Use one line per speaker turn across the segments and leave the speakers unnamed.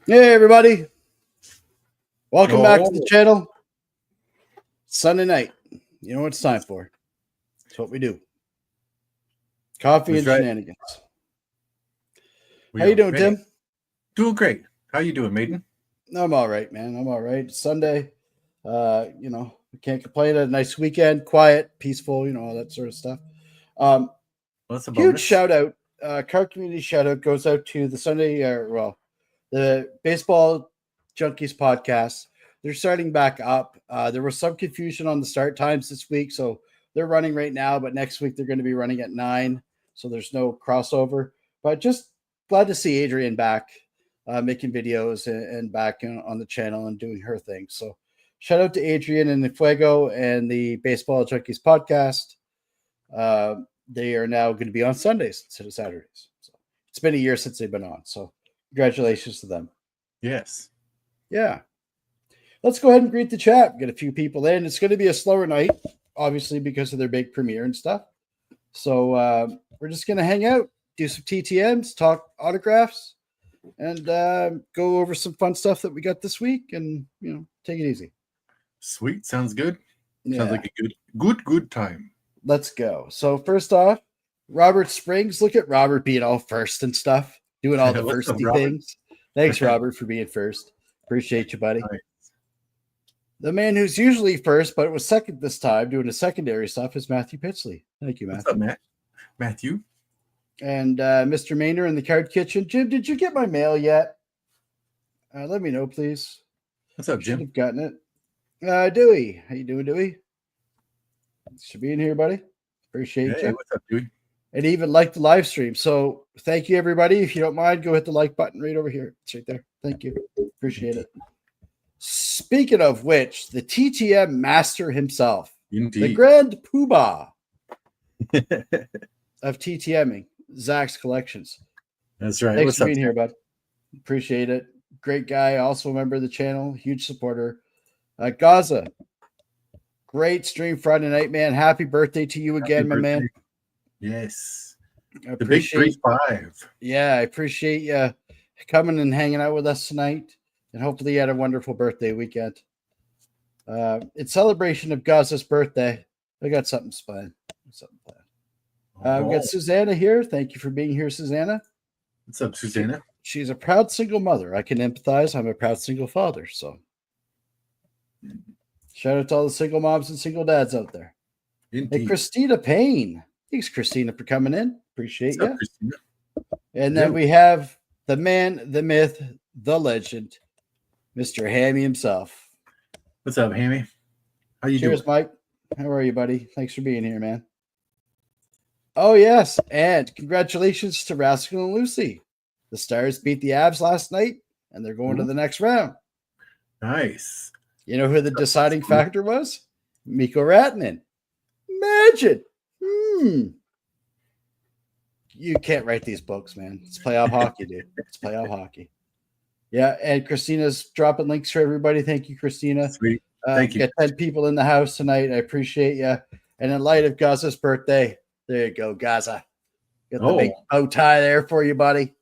Hey, everybody. Welcome back to the
Oh.
channel. Sunday night. You know what it's time for. It's what we do. Coffee
That's
and
right.
shenanigans.
We
How you
are
doing,
ready.
Tim?
Doing great. How you doing, Maiden?
I'm all right, man. I'm all right. It's Sunday. We can't complain. A nice weekend, quiet, peaceful, all that sort of stuff.
Well, that's a
Huge
bonus.
shout out. Card community shout out goes out to the Sunday, the Baseball Junkies podcast. They're starting back up. There was some confusion on the start times this week, so they're running right now, but next week they're going to be running at 9, so there's no crossover. But just glad to see Adrian back making videos and back on the channel and doing her thing. So shout out to Adrian and the Fuego and the Baseball Junkies podcast. They are now going to be on Sundays instead of Saturdays. So it's been a year since they've been on, so congratulations to them.
Yes.
Yeah. Let's go ahead and greet the chat. Get a few people in. It's going to be a slower night, obviously, because of their big premiere and stuff. So we're just going to hang out, do some TTMs, talk autographs, and go over some fun stuff that we got this week and, take it easy.
Sweet. Sounds good.
Yeah.
Sounds like a good time.
Let's go. So first off, Robert Springs. Look at Robert being all first and stuff, doing all the
What's up,
firsty
Robert?
things. Thanks, Robert, for being first. Appreciate you, buddy.
Nice.
The man who's usually first, but it was second this time, doing the secondary stuff, is Matthew Pitsley. Thank you, Matthew.
What's up, Matt? Matthew?
And Mr. Maynard in the card kitchen. Jim, did you get my mail yet? Let me know, please.
What's up,
Should
Jim?
have gotten it. Dewey. How you doing, Dewey? Thanks for being here, buddy. Appreciate
Hey,
you.
what's up, dude?
And even like the live stream. So thank you, everybody. If you don't mind, go hit the like button right over here. It's right there. Thank you. Appreciate it. Speaking of which, the TTM master himself,
Indeed.
the grand poobah of TTMing, Zach's Collections.
That's right.
Thanks
What's
for
up,
being
Zach?
here, bud. Appreciate it. Great guy. Also a member of the channel. Huge supporter. Gaza. Great stream Friday night, man. Happy birthday to you again, my man.
Yes.
I
The big 3-5.
Yeah, I appreciate you coming and hanging out with us tonight. And hopefully you had a wonderful birthday weekend. In celebration of Gaza's birthday, I got something planned. We got Susanna here. Thank you for being here, Susanna.
What's up, Susanna?
She's a proud single mother. I can empathize. I'm a proud single father. So shout out to all the single moms and single dads out there.
Indeed.
Hey, Christina Payne. Thanks, Christina, for coming in. Appreciate
What's
you.
up, Christina?
And then we have the man, the myth, the legend, Mr. Hammy himself.
What's up, Hammy? How you
Cheers,
doing?
Mike. How are you, buddy? Thanks for being here, man. Oh, yes. And congratulations to Rascal and Lucy. The Stars beat the Avs last night, and they're going to the next round.
Nice.
You know who the deciding factor was? Mikko Rantanen. Imagine. You can't write these books, man. It's playoff hockey, dude. It's playoff hockey. Yeah, and Christina's dropping links for everybody. Thank you, Christina.
Sweet. Thank you.
Got 10 people in the house tonight. I appreciate you. And in light of Gaza's birthday, there you go, Gaza. Got the big bow tie there for you, buddy.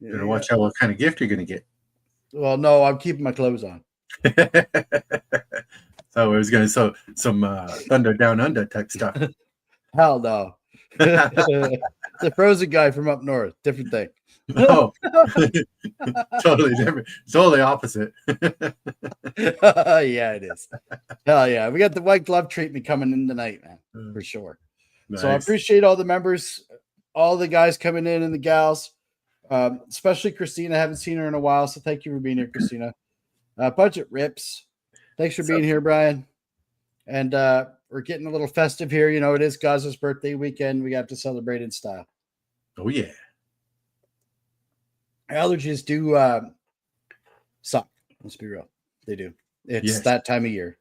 You better watch out what kind of gift you're going to get.
Well, no, I'm keeping my clothes on.
So I was going to some Thunder Down Under type stuff.
Hell no. The frozen guy from up north. Different thing.
Oh, totally different. Totally opposite.
Yeah, it is. Hell yeah. We got the white glove treatment coming in tonight, man, for sure.
Nice.
So I appreciate all the members, all the guys coming in and the gals, especially Christina. I haven't seen her in a while, so thank you for being here, Christina. Budget Rips. Thanks for being here, Brian. And we're getting a little festive here. You know, it is Gaza's birthday weekend. We got to celebrate in style.
Oh, yeah.
Allergies do suck. Let's be real. They do. It's that time of year.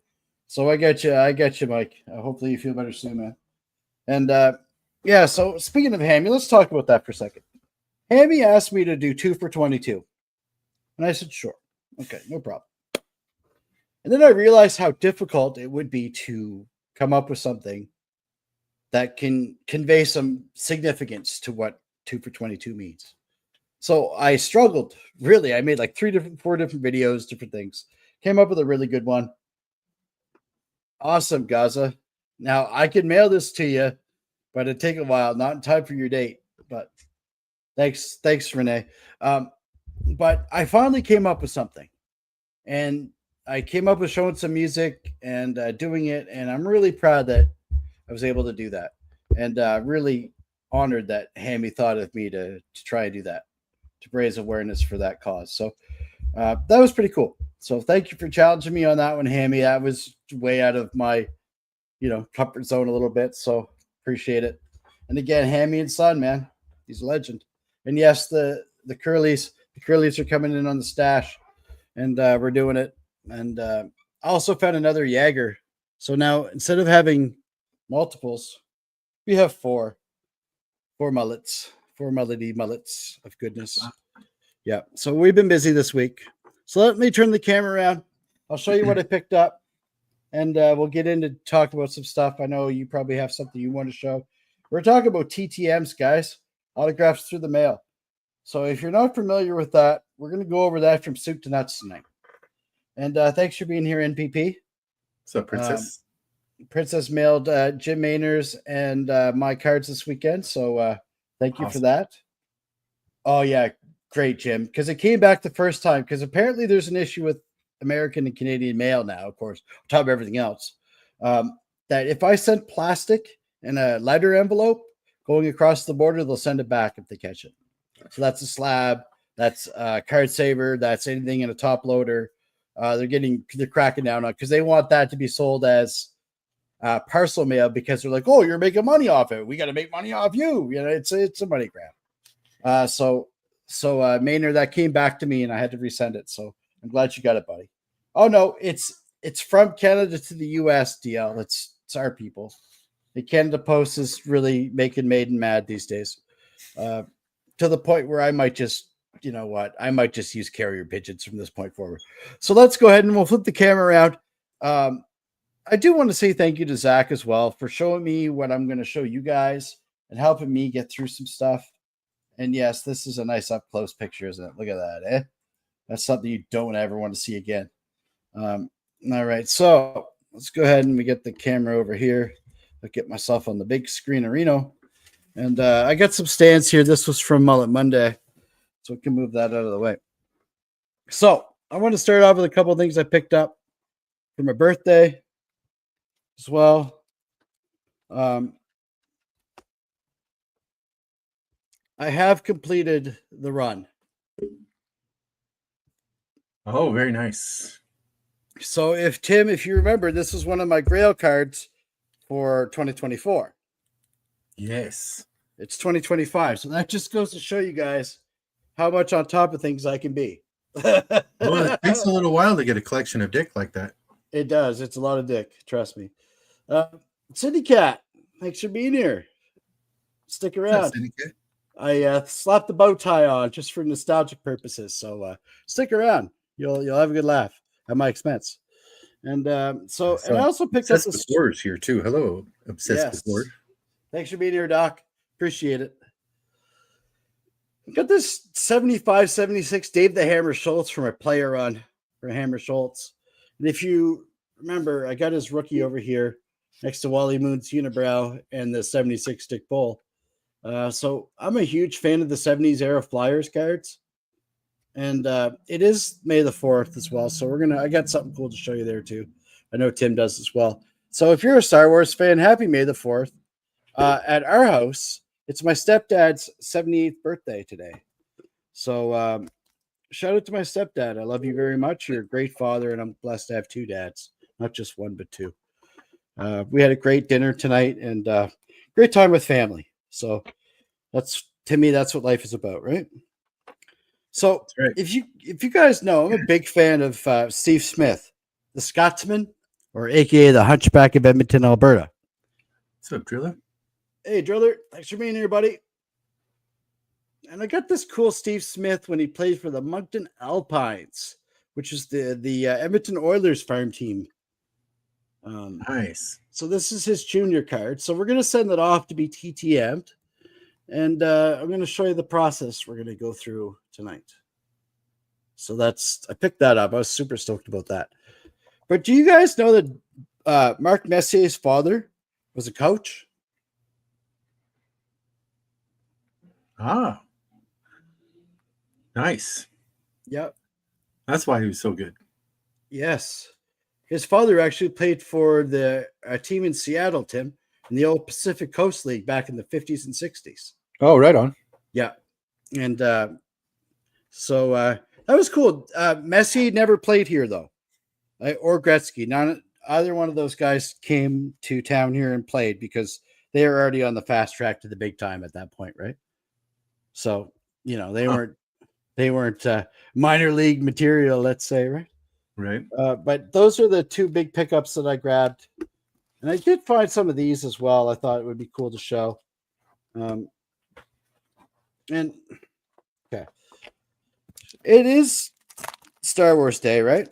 So I got you, Mike. Hopefully you feel better soon, man. And yeah, so speaking of Hammy, let's talk about that for a second. Hammy asked me to do 2 for 22. And I said, sure. Okay, no problem. And then I realized how difficult it would be to come up with something that can convey some significance to what 2 for 22 means. So I struggled really. I made like 4 different videos, different things. Came up with a really good one. Awesome, Gaza. Now I could mail this to you, but it'd take a while. Not in time for your date. But thanks, Renee. But I finally came up with something, and I came up with showing some music and doing it, and I'm really proud that I was able to do that, and really honored that Hammy thought of me to try and do that, to raise awareness for that cause. So that was pretty cool. So thank you for challenging me on that one, Hammy. That was way out of my, comfort zone a little bit. So appreciate it. And again, Hammy and Son, man, he's a legend. And yes, the Curlies are coming in on the stash, and we're doing it. And I also found another Jaeger. So now instead of having multiples, we have four mullets, 4 mullets of goodness. Yeah. So we've been busy this week. So let me turn the camera around. I'll show you what I picked up, and we'll get into talk about some stuff. I know you probably have something you want to show. We're talking about TTMs, guys, autographs through the mail. So if you're not familiar with that, we're going to go over that from soup to nuts tonight. And thanks for being here, NPP.
What's up, Princess?
Princess mailed Jim Maynard's and my cards this weekend. So thank you for that. Oh, yeah. Great, Jim. Because it came back the first time. Because apparently there's an issue with American and Canadian mail now, of course, on top of everything else. That if I sent plastic in a letter envelope going across the border, they'll send it back if they catch it. So that's a slab. That's a card saver. That's anything in a top loader. They're cracking down on because they want that to be sold as parcel mail because they're like, oh, you're making money off it. We got to make money off you. It's a money grab. So Maynard, that came back to me and I had to resend it. So I'm glad you got it, buddy. Oh no, it's from Canada to the US, DL. It's our people. The Canada Post is really making Maiden mad these days. To the point where I might just, I might just use carrier pigeons from this point forward. So let's go ahead and we'll flip the camera around. I do want to say thank you to Zach as well for showing me what I'm going to show you guys and helping me get through some stuff. And yes, this is a nice up close picture, isn't it? Look at that, eh? That's something you don't ever want to see again. All right, so let's go ahead and we get the camera over here. I'll get myself on the big screen Reno. And I got some stands here. This was from Mullet Monday, so we can move that out of the way. So I want to start off with a couple of things I picked up for my birthday as well. I have completed the run.
Oh, very nice.
So if you remember, this is one of my Grail cards for 2024.
Yes.
It's 2025. So that just goes to show you guys how much on top of things I can be.
Well, it takes a little while to get a collection of dick like that.
It does. It's a lot of dick. Trust me. Cindy Cat, thanks for being here. Stick around. I slapped the bow tie on just for nostalgic purposes. So stick around. You'll have a good laugh at my expense. And and I also picked up the
Wars here too. Hello, Obsessed with Wars.
Thanks for being here, Doc. Appreciate it. Got this 75-76 Dave the Hammer Schultz from a player run for Hammer Schultz. And if you remember, I got his rookie over here next to Wally Moon's unibrow and the 76 stick bull. So I'm a huge fan of the 70s era Flyers cards. And it is May the 4th as well. So I got something cool to show you there too. I know Tim does as well. So if you're a Star Wars fan, happy May the 4th. At our house, it's my stepdad's 78th birthday today. So shout out to my stepdad. I love you very much. You're a great father, and I'm blessed to have 2 dads, not just 1, but 2. We had a great dinner tonight and great time with family. So to me, that's what life is about, right? So right. If you guys know, I'm a big fan of Steve Smith, the Scotsman, or AKA the Hunchback of Edmonton, Alberta.
What's up, Driller?
Hey, Driller. Thanks for being here, buddy. And I got this cool Steve Smith when he played for the Moncton Alpines, which is the Edmonton Oilers farm team.
Nice.
So this is his junior card. So we're going to send it off to be TTM'd. And I'm going to show you the process we're going to go through tonight. So I picked that up. I was super stoked about that. But do you guys know that Marc Messier's father was a coach?
Ah, nice.
Yep.
That's why he was so good.
Yes. His father actually played for the team in Seattle, Tim, in the old Pacific Coast League back in the 50s and 60s.
Oh, right on.
Yeah. And so that was cool. Messi never played here, though, or Gretzky. Either one of those guys came to town here and played because they were already on the fast track to the big time at that point, right? So, they weren't minor league material, let's say, right?
Right.
But those are the two big pickups that I grabbed. And I did find some of these as well. I thought it would be cool to show. And okay. It is Star Wars Day, right?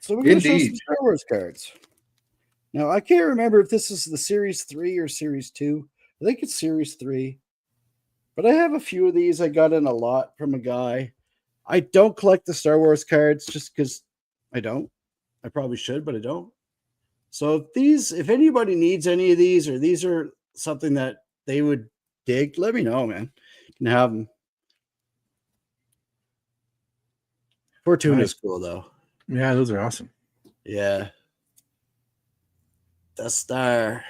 So we're going to show some Star Wars cards. Now, I can't remember if this is the Series 3 or Series 2. I think it's Series 3. But I have a few of these. I got in a lot from a guy. I don't collect the Star Wars cards just because I don't. I probably should, but I don't. So if anybody needs any of these, or these are something that they would dig, let me know, man. You can have them. Fortuna's cool, though.
Yeah, those are awesome.
Yeah. Death Star,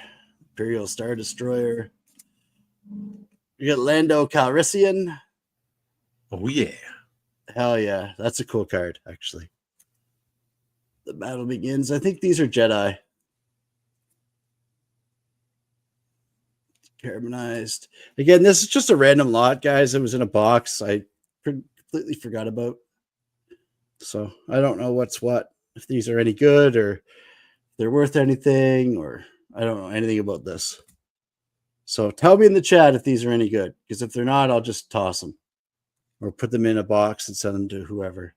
Imperial Star Destroyer. You got Lando Calrissian.
Oh, yeah.
Hell yeah. That's a cool card, actually. The battle begins. I think these are Jedi. Carbonized. Again, this is just a random lot, guys. It was in a box I completely forgot about. So I don't know what's what. If these are any good or if they're worth anything, or I don't know anything about this. So tell me in the chat if these are any good. Because if they're not, I'll just toss them. Or put them in a box and send them to whoever.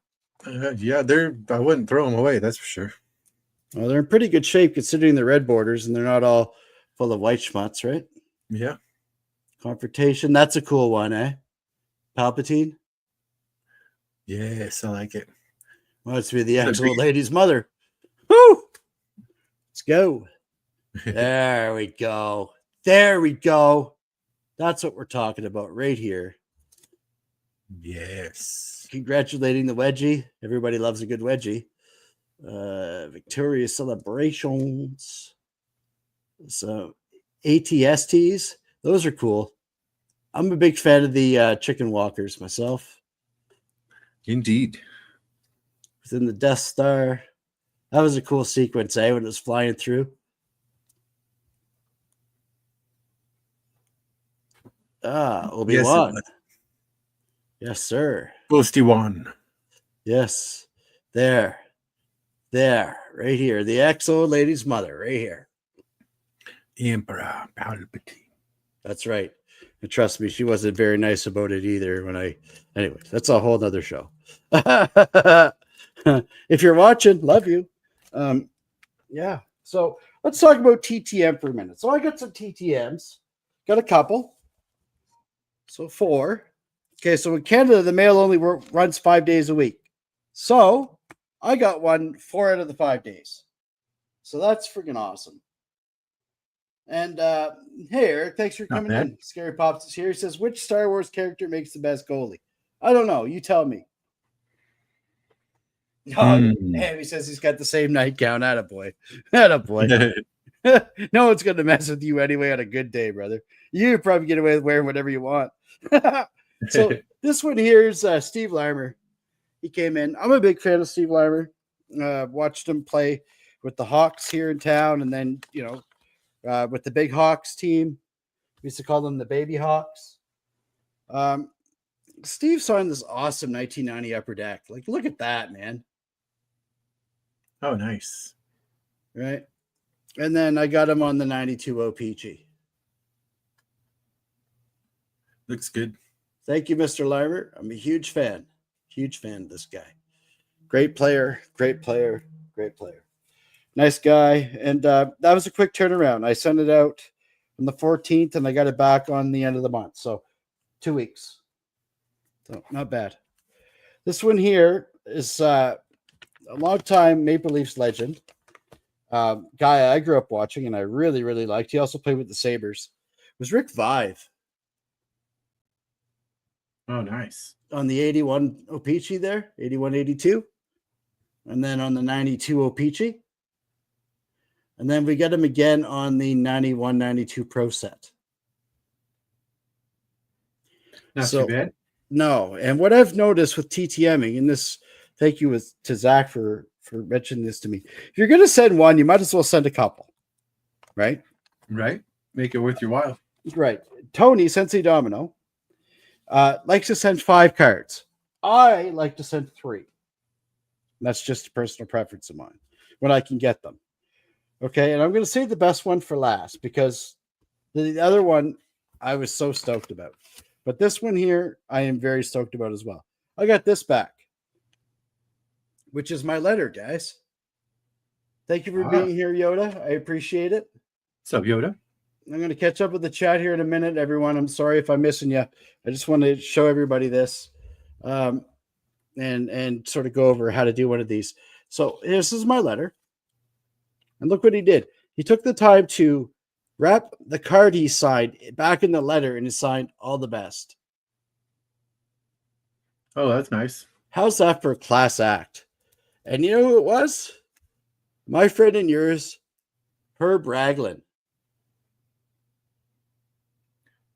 Yeah, I wouldn't throw them away, that's for sure.
Well, they're in pretty good shape considering the red borders, and they're not all full of white schmutz, right?
Yeah.
Confrontation. That's a cool one, eh? Palpatine.
Yes, I like it.
Well, it's be the actual lady's mother. Woo! Let's go. There we go. There we go. That's what we're talking about right here.
Yes.
Congratulating the wedgie. Everybody loves a good wedgie. Victorious celebrations. So ATSTs. Those are cool. I'm a big fan of the chicken walkers myself.
Indeed.
Within the Death Star. That was a cool sequence, when it was flying through. Obi-Wan. Yes, sir.
Ghosty one.
Yes. There. Right here. The ex-old lady's mother, right here.
Emperor Palpatine.
That's right. And trust me, she wasn't very nice about it either. Anyways, that's a whole nother show. If you're watching, love you. Yeah. So let's talk about TTM for a minute. So I got some TTMs. Got a couple. So 4. Okay, so in Canada, the mail only runs 5 days a week. So I got one 4 out of the 5 days. So that's freaking awesome. And hey, Eric, thanks for coming in. Scary Pops is here. He says, which Star Wars character makes the best goalie? I don't know. You tell me. Oh, damn, he says he's got the same nightgown. Attaboy. Attaboy. No one's going to mess with you anyway on a good day, brother. You probably get away with wearing whatever you want. So this one here is Steve Larmer. He came in. I'm a big fan of Steve Larmer. Watched him play with the Hawks here in town, and then, with the big Hawks team. We used to call them the Baby Hawks. Steve signed this awesome 1990 Upper Deck. Like, look at that, man.
Oh, nice.
Right? And then I got him on the 92 OPG.
Looks good.
Thank you, Mr. Larmer. I'm a huge fan. Huge fan of this guy. Great player. Nice guy. And that was a quick turnaround. I sent it out on the 14th, and I got it back on the end of the month. So 2 weeks. So not bad. This one here is a long-time Maple Leafs legend. Guy I grew up watching and I really, really liked. He also played with the Sabres. It was Rick Vive.
Oh, nice.
On the 81 O-Pee-Chee there, 81-82. And then on the 92 O-Pee-Chee. And then we get him again on the 91-92 Pro set.
Not too bad.
No. And what I've noticed with TTMing, and this, thank you to Zach for mentioning this to me. If you're going to send one, you might as well send a couple. Right?
Right. Make it worth your while.
Right. Tony, Sensei Domino, likes to send 5 cards. I like to send 3. That's just a personal preference of mine when I can get them. Okay. And I'm going to save the best one for last because the other one I was so stoked about. But this one here, I am very stoked about as well. I got this back, which is my letter, guys. Thank you for being here, Yoda. I appreciate it.
What's up, Yoda?
I'm going to catch up with the chat here in a minute, everyone. I'm sorry if I'm missing you. I just want to show everybody this and sort of go over how to do one of these. So this is my letter. And look what he did. He took the time to wrap the card he signed back in the letter and he signed all the best.
Oh, that's nice.
How's that for a class act? And you know who it was? My friend and yours, Herb Raglan.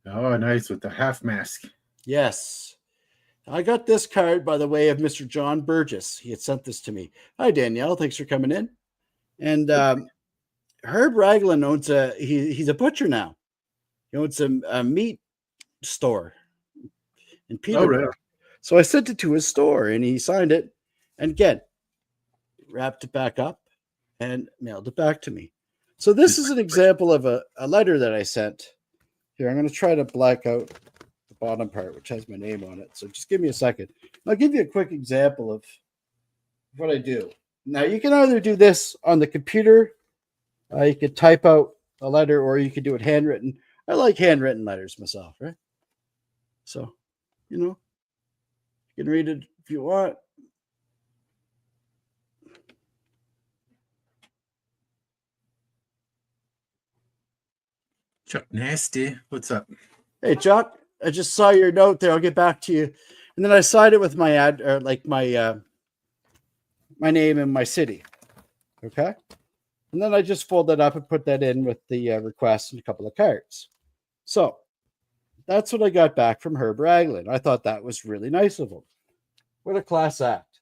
Oh, nice with the half mask.
Yes. I got this card by the way of Mr. John Burgess. He had sent this to me. Hi, Danielle. Thanks for coming in. And Herb Raglan owns he's a butcher now. He owns a meat store in Peterborough.
Oh, right.
So I sent it to his store and he signed it. And again, wrapped it back up and mailed it back to me. So this is an example of a letter that I sent. Here, I'm going to try to black out the bottom part, which has my name on it. So just give me a second. I'll give you a quick example of what I do. Now, you can either do this on the computer. You could type out a letter, or you could do it handwritten. I like handwritten letters myself, right? So, you can read it if you want.
Chuck Nasty. What's up?
Hey, Chuck, I just saw your note there. I'll get back to you. And then I signed it with my my name and my city. Okay. And then I just fold that up and put that in with the request and a couple of cards. So that's what I got back from Herb Raglan. I thought that was really nice of him. What a class act.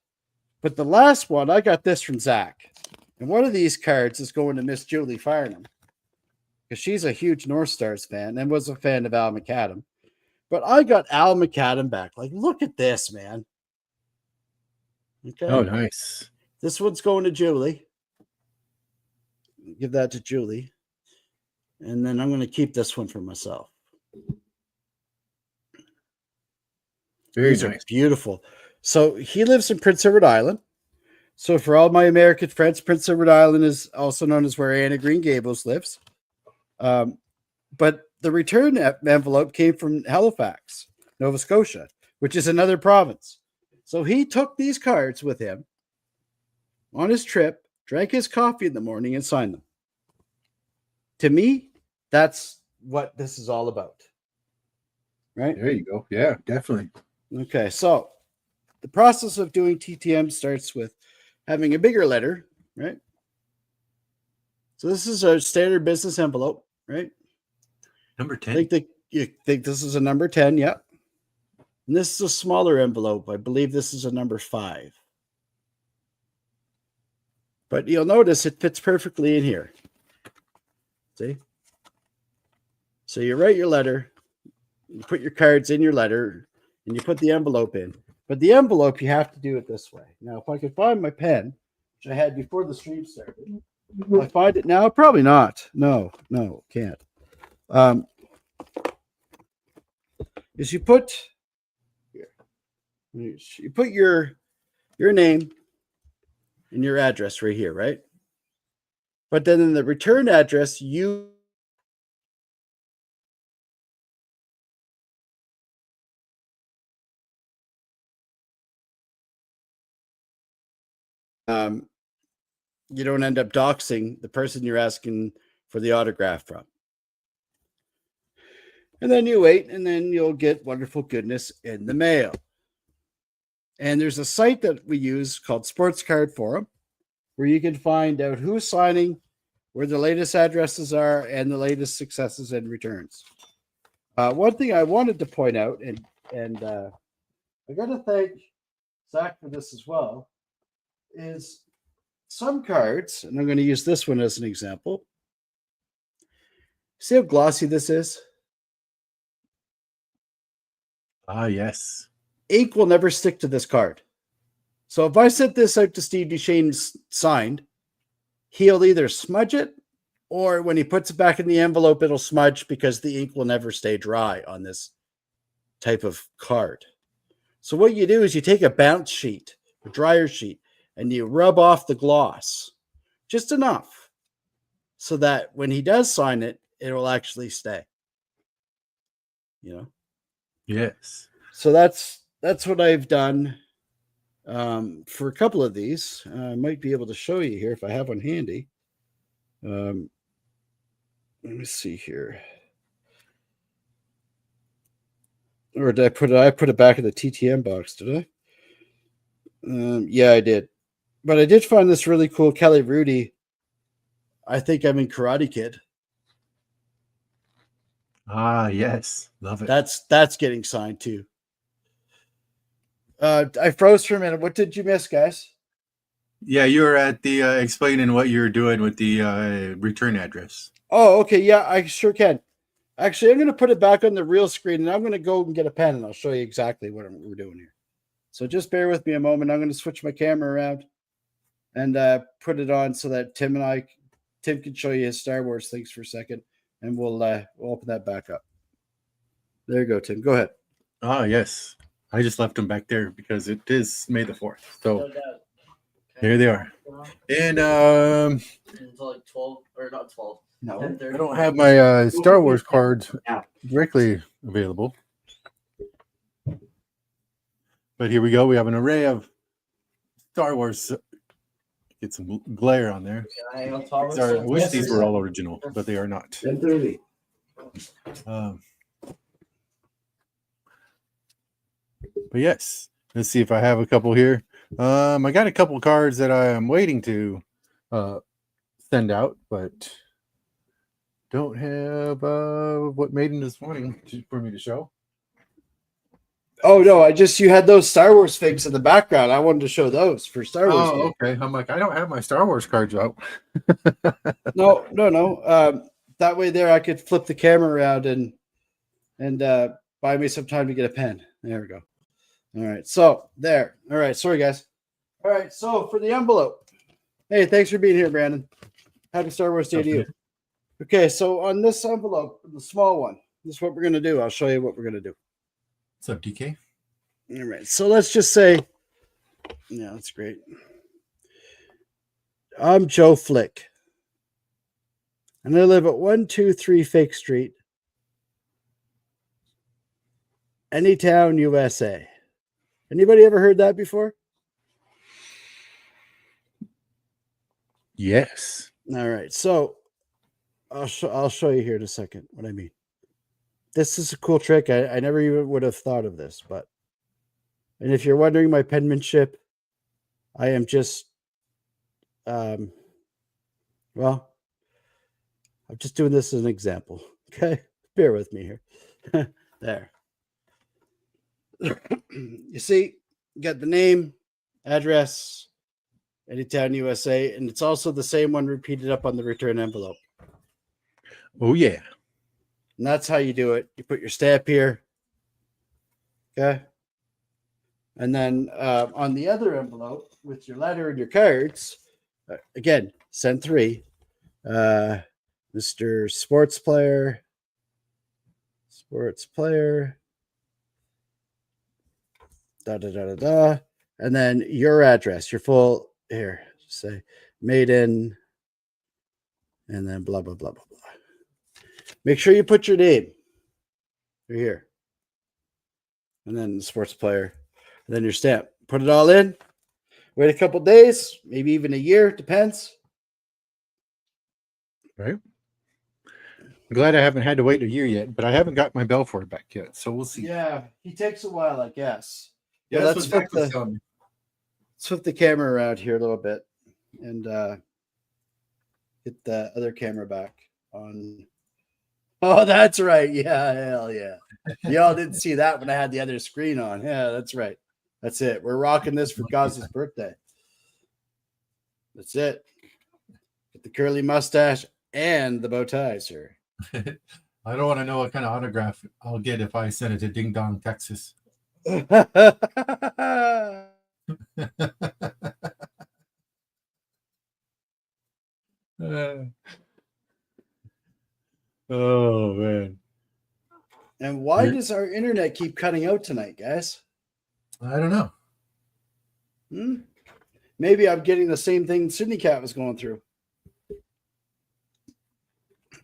But the last one, I got this from Zach. And one of these cards is going to Miss Julie Farnham, because she's a huge North Stars fan and was a fan of Al McAdam. But I got Al McAdam back. Like, look at this, man. Okay.
Oh, nice.
This one's going to Julie. Give that to Julie. And then I'm going to keep this one for myself.
Very
These
nice.
are beautiful. So he lives in Prince Edward Island. So for all my American friends, Prince Edward Island is also known as where Anna Green Gables lives. But the return envelope came from Halifax, Nova Scotia, which is another province. So he took these cards with him on his trip, drank his coffee in the morning, and signed them. To me, that's what this is all about. Right?
There you go. Yeah, definitely.
Okay, so the process of doing TTM starts with having a bigger letter, right? So this is a standard business envelope, right?
Number 10.
You think this is a number 10, yeah. And this is a smaller envelope. I believe this is a number 5. But you'll notice it fits perfectly in here. See? So you write your letter, you put your cards in your letter, and you put the envelope in. But the envelope, you have to do it this way. Now, if I could find my pen, which I had before the stream started, will I find it now? Probably not. No, can't. Is you put your name and your address right here, right? But then in the return address, you you don't end up doxing the person you're asking for the autograph from. And then you wait, and then you'll get wonderful goodness in the mail. And there's a site that we use called Sports Card Forum, where you can find out who's signing, where the latest addresses are, and the latest successes and returns. One thing I wanted to point out, and I got to thank Zach for this as well, is some cards, and I'm going to use this one as an example. See how glossy this is?
Ah, yes.
Ink will never stick to this card. So if I sent this out to Steve Duchesne's signed, he'll either smudge it, or when he puts it back in the envelope, it'll smudge because the ink will never stay dry on this type of card. So what you do is you take a bounce sheet, a dryer sheet, and you rub off the gloss just enough so that when he does sign it, it will actually stay. You know?
Yes.
So that's what I've done for a couple of these. I might be able to show you here if I have one handy. Let me see here. Or did I put it? I put it back in the TTM box, did I? Yeah, I did. But I did find this really cool Kelly Rudy. I think I'm in Karate Kid.
Ah, yes. Love it.
That's getting signed too. I froze for a minute. What did you miss, guys?
Yeah, you were at the explaining what you're doing with the return address.
Oh, okay. Yeah, I sure can. Actually, I'm going to put it back on the real screen, and I'm going to go and get a pen, and I'll show you exactly what we're doing here. So just bear with me a moment. I'm going to switch my camera around and put it on so that Tim can show you his Star Wars things for a second, and we'll open that back up. There you go, Tim. Go ahead.
Ah, yes. I just left them back there because it is May the 4th. So here they are. And
until like 12 or not 12.
No,
10:30.
I don't have my Star Wars cards directly available. But here we go. We have an array of Star Wars. Get some glare on there.
I
wish these were all original, but they are not.
10:30.
But yes, let's see if I have a couple here. I got a couple cards that I am waiting to send out, but don't have what Maiden is wanting for me to show.
Oh no! You had those Star Wars figs in the background. I wanted to show those for Star Wars.
Oh, okay. I'm like, I don't have my Star Wars cards out.
No. That way, there I could flip the camera around and buy me some time to get a pen. There we go. All right. So there. All right. Sorry, guys. All right. So for the envelope. Hey, thanks for being here, Brandon. Happy Star Wars Day to you. Okay. So on this envelope, the small one, this is what we're gonna do. I'll show you what we're gonna do.
What's up, DK?
All right. So let's just say, yeah, that's great. I'm Joe Flick, and I live at 123 Fake Street, Anytown, USA. Anybody ever heard that before?
Yes.
All right. So I'll show you here in a second what I mean. This is a cool trick. I never even would have thought of this, and if you're wondering my penmanship, I am just, I'm just doing this as an example. Okay. Bear with me here. There. You see, you got the name, address, Anytown, USA, and it's also the same one repeated up on the return envelope.
Oh, yeah.
And that's how you do it. You put your stamp here. Okay. And then on the other envelope with your letter and your cards, again, send 3. Mr. Sports Player. And then your address, your full, here, say Maiden, and then blah, blah, blah, blah, blah. Make sure you put your name here. And then the Sports Player, and then your stamp. Put it all in. Wait a couple days, maybe even a year, depends.
Right. I'm glad I haven't had to wait a year yet, but I haven't got my Belfort back yet, so we'll see.
Yeah, he takes a while, I guess.
Yeah,
Well,
that's what Zach was telling me.
let's flip the camera around here a little bit and get the other camera back on. Oh, that's right. Yeah, hell yeah. Y'all didn't see that when I had the other screen on. Yeah, that's right. That's it. We're rocking this for Gaz's birthday. That's it. Get the curly mustache and the bow tie, sir.
I don't want to know what kind of autograph I'll get if I send it to Ding Dong, Texas. Oh man.
And why does our internet keep cutting out tonight, guys?
I don't know.
Maybe I'm getting the same thing Sydney Cat was going through.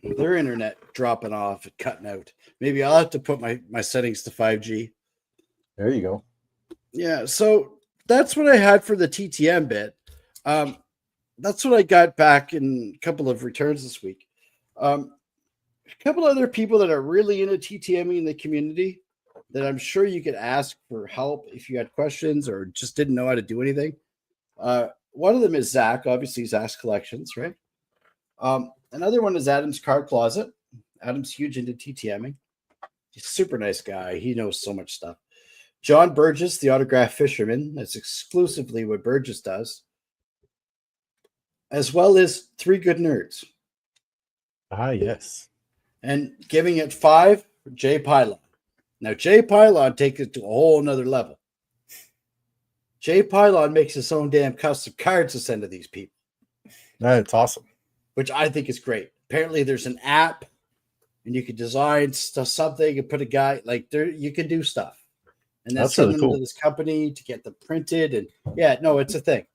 Their internet dropping off and cutting out. Maybe I'll have to put my settings to 5G.
There you go.
Yeah, so that's what I had for the TTM bit. That's what I got back in a couple of returns this week. A couple other people that are really into TTMing in the community that I'm sure you could ask for help if you had questions or just didn't know how to do anything. One of them is Zach, obviously Zach's Collections, right? Another one is Adam's Card Closet. Adam's huge into TTMing. He's a super nice guy. He knows so much stuff. John Burgess, the Autograph Fisherman. That's exclusively what Burgess does. As well as Three Good Nerds.
Ah, yes.
And giving it 5, Jay Pylon. Now, Jay Pylon takes it to a whole nother level. Jay Pylon makes his own damn custom cards to send to these people.
That's awesome.
Which I think is great. Apparently, there's an app, and you can design something and put a guy like there. You can do stuff, and then send them to this company to get them printed. And yeah, no, it's a thing,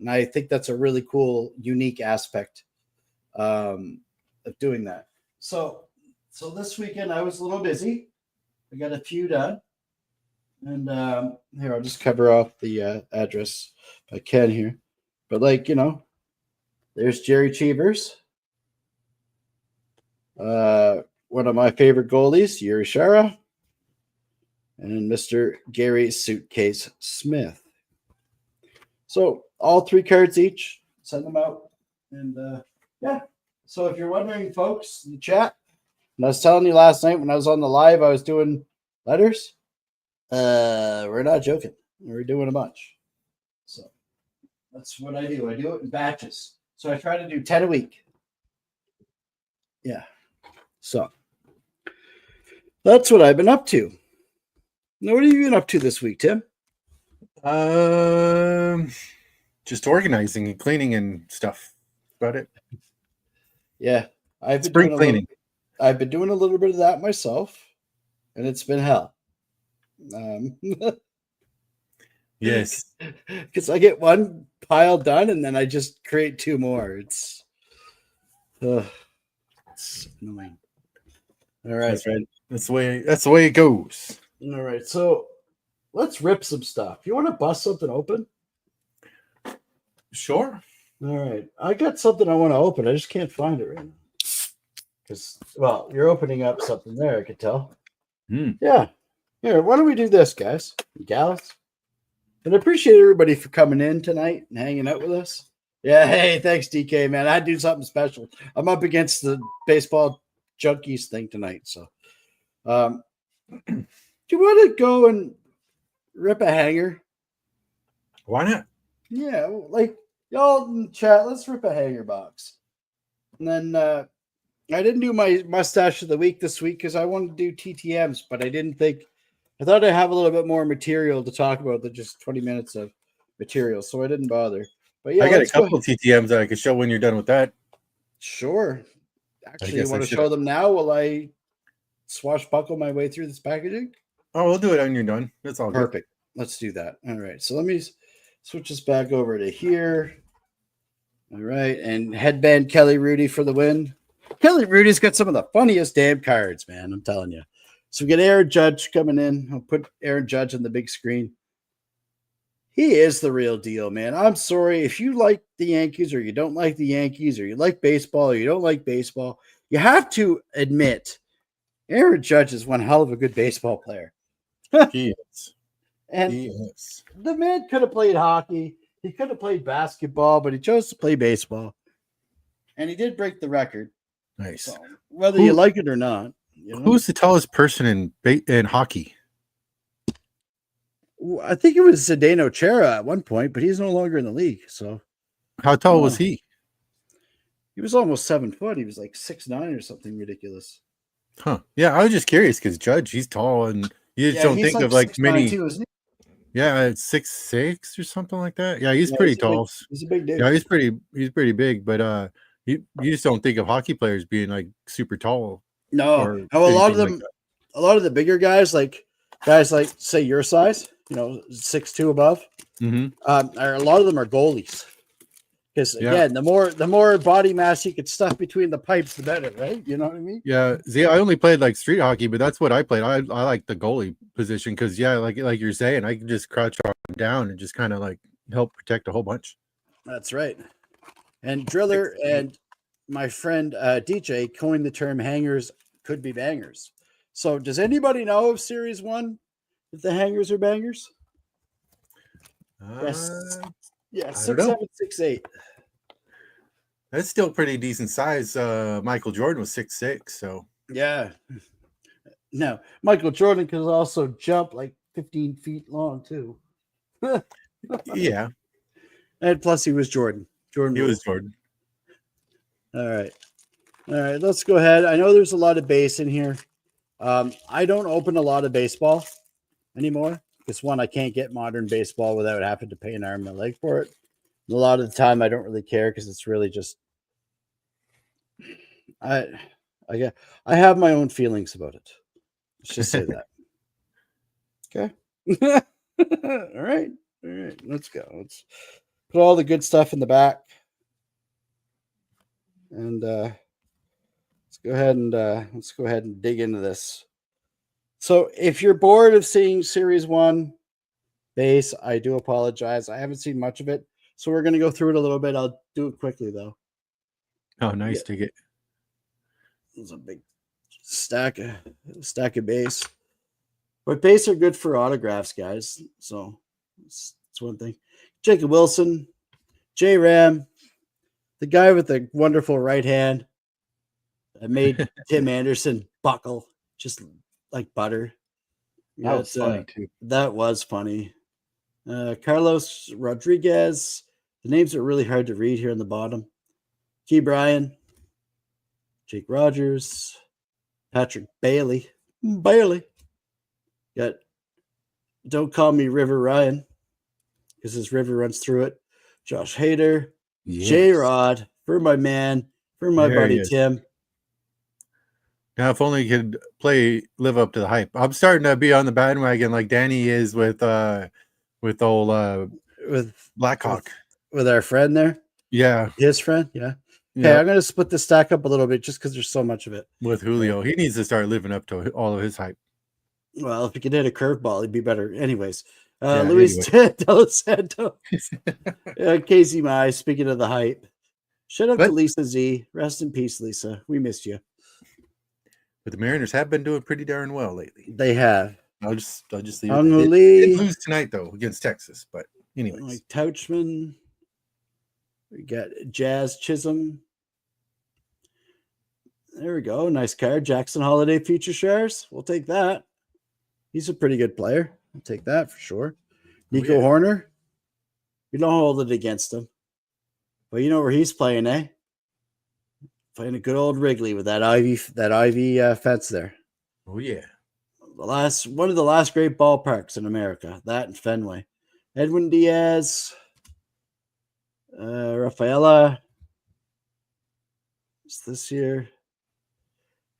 and I think that's a really cool, unique aspect of doing that. So this weekend I was a little busy. I got a few done, and here I'll just cover off the address if I can here. But there's Jerry Cheevers. One of my favorite goalies, Yuri Shara. And Mr. Gary Suitcase Smith. So all 3 cards each. Send them out. And yeah. So if you're wondering, folks, in the chat, and I was telling you last night when I was on the live, I was doing letters. We're not joking. We're doing a bunch. So that's what I do. I do it in batches. So I try to do 10 a week. Yeah. So that's what I've been up to. Now, what have you been up to this week, Tim?
Just organizing and cleaning and stuff. About it.
Yeah. I've been
spring cleaning.
I've been doing a little bit of that myself, and it's been hell.
Yes.
Because I get one pile done and then I just create 2 more. It's annoying. All right.
That's right. That's the way it goes.
All right. So let's rip some stuff. You want to bust something open?
Sure.
All right. I got something I want to open. I just can't find it right now. Because, well, you're opening up something there, I could tell. Yeah. Here, why don't we do this, guys and gals? And I appreciate everybody for coming in tonight and hanging out with us. Yeah, hey, thanks, DK, man. I do something special. I'm up against the baseball junkies thing tonight. So, do you want to go and rip a hanger?
Why not?
Yeah, like y'all in the chat, let's rip a hanger box. And then I didn't do my mustache of the week this week because I wanted to do TTMs, but I thought I'd have a little bit more material to talk about than just 20 minutes of material, so I didn't bother. But yeah,
I got a couple of TTMs that I could show when you're done with that.
Sure. Actually, you want to show them now while I swashbuckle my way through this packaging?
Oh, we'll do it when you're done. That's all
perfect. Good. Let's do that. All right. So let me switch this back over to here. All right. And headband Kelly Rudy for the win. Kelly Rudy's got some of the funniest damn cards, man. I'm telling you. So we get Aaron Judge coming in. I'll put Aaron Judge on the big screen. He is the real deal, man. I'm sorry if you like the Yankees or you don't like the Yankees or you like baseball or you don't like baseball. You have to admit, Aaron Judge is one hell of a good baseball player.
He is.
And
He is.
the man could have played hockey. He could have played basketball, but he chose to play baseball. And he did break the record.
Nice.
So, whether you like it or not. You know?
Who's the tallest person in hockey?
I think it was Zdeno Chara at one point, but he's no longer in the league. So
How tall was he?
He was almost 7 foot. He was like 6'9" or something ridiculous.
Huh. Yeah, I was just curious because Judge, he's tall, and you just don't think
like
of like
6'9"
many.
too, isn't
Yeah, it's 6'6" or something like that. Yeah, he's
he?
pretty tall.
He's a big dude.
Yeah, he's pretty big, but you just don't think of hockey players being like super tall.
No, how a lot of them, a lot of the bigger guys like say your size, 6'2" above, are a lot of them are goalies. Because again, the more body mass you could stuff between the pipes, the better, right? You know what I mean?
Yeah. See, I only played like street hockey, but that's what I played. I like the goalie position because like you're saying, I can just crouch down and just kind of like help protect a whole bunch.
That's right. And Driller and my friend DJ coined the term "hangers could be bangers." So, does anybody know of Series 1 if the hangers are bangers? Yes, 6'7", 6'8".
That's still pretty decent size. Michael Jordan was 6'6", so
yeah. No, Michael Jordan could also jump like 15 feet long too.
Yeah,
and plus he was Jordan.
He was Jordan.
All right. Let's go ahead. I know there's a lot of base in here. I don't open a lot of baseball anymore because one, I can't get modern baseball without having to pay an arm and a leg for it. And a lot of the time, I don't really care because it's really just I have my own feelings about it. Let's just say that. Okay. All right. Let's go. Let's put all the good stuff in the back, and let's go ahead and dig into this. So, if you're bored of seeing Series 1 base, I do apologize. I haven't seen much of it, so we're going to go through it a little bit. I'll do it quickly though.
Oh, nice to get.
There's a big stack of base. But base are good for autographs, guys. So it's one thing. Jacob Wilson, J Ram, the guy with the wonderful right hand that made Tim Anderson buckle just like butter.
That was funny too.
That was funny. Carlos Rodriguez. The names are really hard to read here on the bottom. Key Bryan, Jake Rogers, Patrick Bailey. Got Don't Call Me River Ryan because his river runs through it. Josh Hader, J-Rod, for my buddy Tim.
Now, if only he could live up to the hype. I'm starting to be on the bandwagon like Danny is with Blackhawk.
With our friend there.
Yeah.
His friend. Yeah. Okay, I'm going to split the stack up a little bit just because there's so much of it.
With Julio. He needs to start living up to all of his hype.
Well, if he could hit a curveball, he'd be better. Anyways, Luis Dos Santos. Casey Mai, speaking of the hype. Shout out to Lisa Z. Rest in peace, Lisa. We missed you.
But the Mariners have been doing pretty darn well lately.
They have.
I'll just leave it.
They
did lose tonight, though, against Texas. But anyways.
Like Tauchman. We got Jazz Chisholm. There we go. Nice card. Jackson Holiday Future Shares. We'll take that. He's a pretty good player. I'll take that for sure. Nico Horner. We don't hold it against him. But you know where he's playing, eh? Playing a good old Wrigley with that ivy fence there.
Oh yeah.
One of the last great ballparks in America. That and Fenway. Edwin Diaz. Rafaela. It's this year.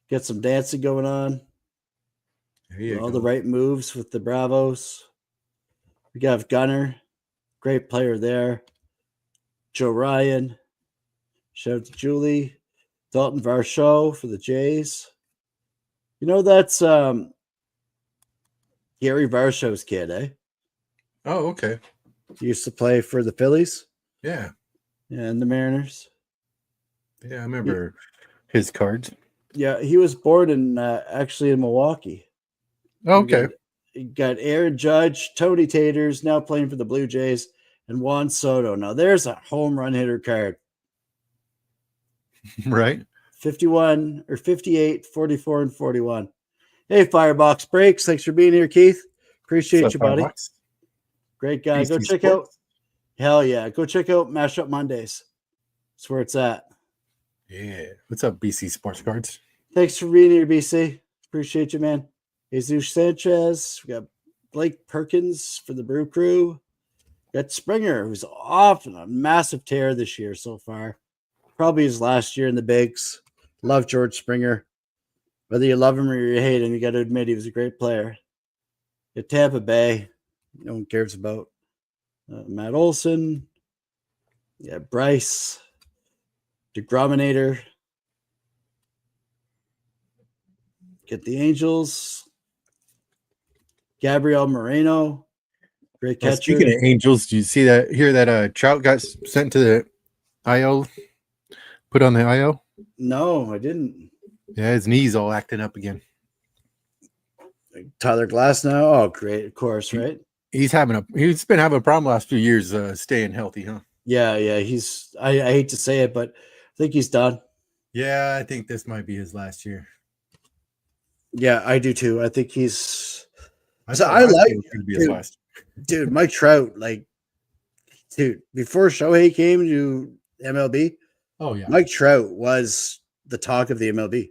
Get some dancing going on. All the right moves with the Bravos. We got Gunner. Great player there. Joe Ryan. Shout out to Julie. Dalton Varsho for the Jays. You know, that's Gary Varsho's kid, eh?
Oh, okay.
He used to play for the Phillies.
Yeah.
And the Mariners.
Yeah, I remember his cards.
Yeah, he was born in actually in Milwaukee.
Okay.
You got Aaron Judge, Tony Taters now playing for the Blue Jays, and Juan Soto. Now there's a home run hitter card.
Right.
51 or 58, 44, and 41. Hey, Firebox Breaks. Thanks for being here, Keith. Appreciate
What's
you,
up,
buddy.
Firebox?
Great guy. Go
BC
check
Sports?
out. Hell yeah. Go check out Mashup Mondays. That's where it's at.
Yeah. What's up, BC Sports Cards?
Thanks for being here, BC. Appreciate you, man. Jesus Sanchez. We got Blake Perkins for the Brew Crew. We got Springer, who's off on a massive tear this year so far. Probably his last year in the bigs. Love George Springer. Whether you love him or you hate him, you got to admit he was a great player. At Tampa Bay, no one cares about. Matt Olson. Yeah, Bryce. DeGrominator. Get the Angels. Gabriel Moreno. Great catcher.
Speaking of Angels, do you see that? Hear that Trout got sent to the IL? Put on the IL?
No, I didn't.
Yeah, his knees all acting up again.
Tyler Glass now. Oh, great. Of course, right?
He's been having a problem last few years staying healthy, huh?
Yeah. I hate to say it, but I think he's done.
Yeah, I think this might be his last year.
Yeah, I do too. I think he's.
I
like
it could be his last.
Dude, Mike Trout, before Shohei came to MLB,
Oh yeah,
Mike Trout was the talk of the MLB.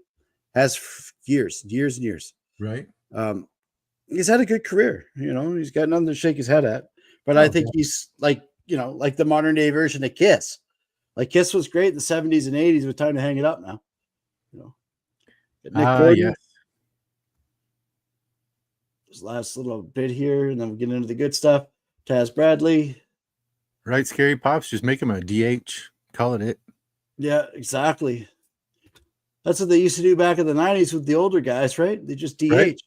Has years and years.
Right.
He's had a good career. He's got nothing to shake his head at. But I think he's like the modern day version of Kiss. Like Kiss was great in the 70s and 80s, but time to hang it up now. Nick Gordon.
Yes.
This last little bit here, and then we'll get into the good stuff. Taz Bradley.
Right, Scary Pops. Just make him a DH. Call it.
Yeah, exactly. That's what they used to do back in the 90s with the older guys, right? They just DH. Right.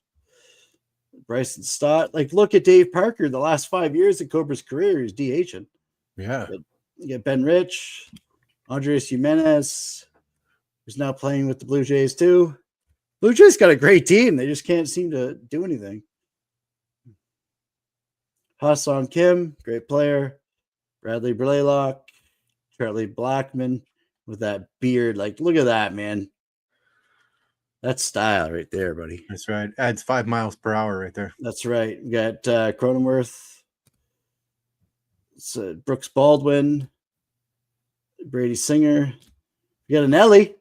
Bryson Stott. Look at Dave Parker. The last 5 years of Cobra's career, he's DHing.
Yeah.
You get Ben Rich, Andres Jimenez, who's now playing with the Blue Jays too. Blue Jays got a great team. They just can't seem to do anything. Ha-Seong Kim, great player. Bradley Blaylock, Charlie Blackmon with that beard. Look at that, man. That's style right there, buddy.
That's right. Adds 5 miles per hour right there.
That's right. We got Cronenworth. It's Brooks Baldwin. Brady Singer. We got an Ellie.